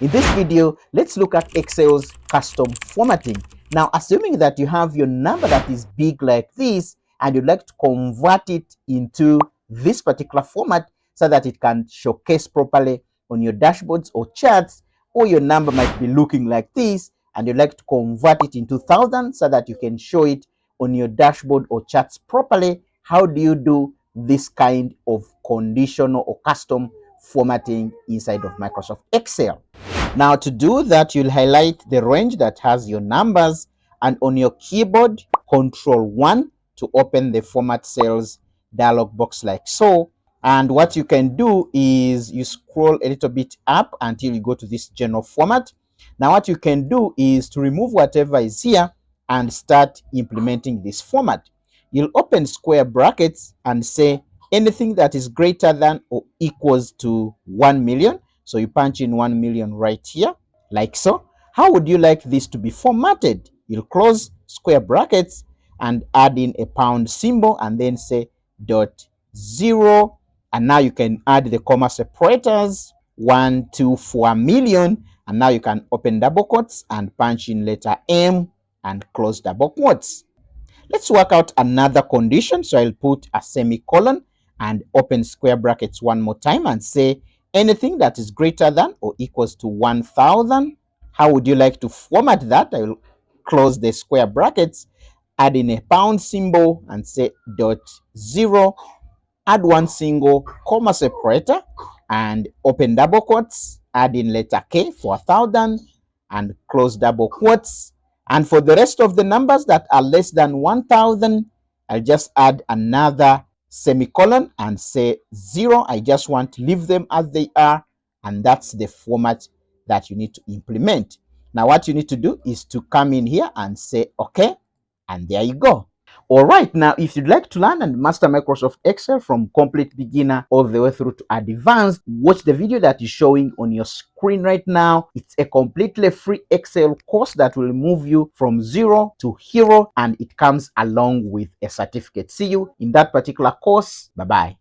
In this video, let's look at Excel's custom formatting. Now, assuming that you have your number that is big like this and you'd like to convert it into this particular format so that it can showcase properly on your dashboards or charts, or your number might be looking like this and you'd like to convert it into thousands so that you can show it on your dashboard or charts properly. How do you do this kind of conditional or custom formatting inside of Microsoft Excel? Now, to do that, you'll highlight the range that has your numbers, and on your keyboard, Control 1 to open the Format Cells dialog box like so. And what you can do is you scroll a little bit up until you go to this general format. Now, what you can do is to remove whatever is here and start implementing this format. You'll open square brackets and say anything that is greater than or equals to 1 million. So you punch in 1 million right here, like so. How would you like this to be formatted? You'll close square brackets and add in a pound symbol and then say dot zero. And now you can add the comma separators, 1, 2, 4 million. And now you can open double quotes and punch in letter M and close double quotes. Let's work out another condition. So I'll put a semicolon and open square brackets one more time and say anything that is greater than or equals to 1,000. How would you like to format that? I will close the square brackets, add in a pound symbol and say dot zero, add one single comma separator and open double quotes, add in letter K for 1,000 and close double quotes. And for the rest of the numbers that are less than 1,000, I'll just add another semicolon and say 0. I just want to leave them as they are, and that's the format that you need to implement. Now, what you need to do is to come in here and say OK, and there you go. All right, now if you'd like to learn and master Microsoft Excel from complete beginner all the way through to advanced, watch the video that is showing on your screen right now. It's a completely free Excel course that will move you from zero to hero, and it comes along with a certificate. See you in that particular course. Bye-bye.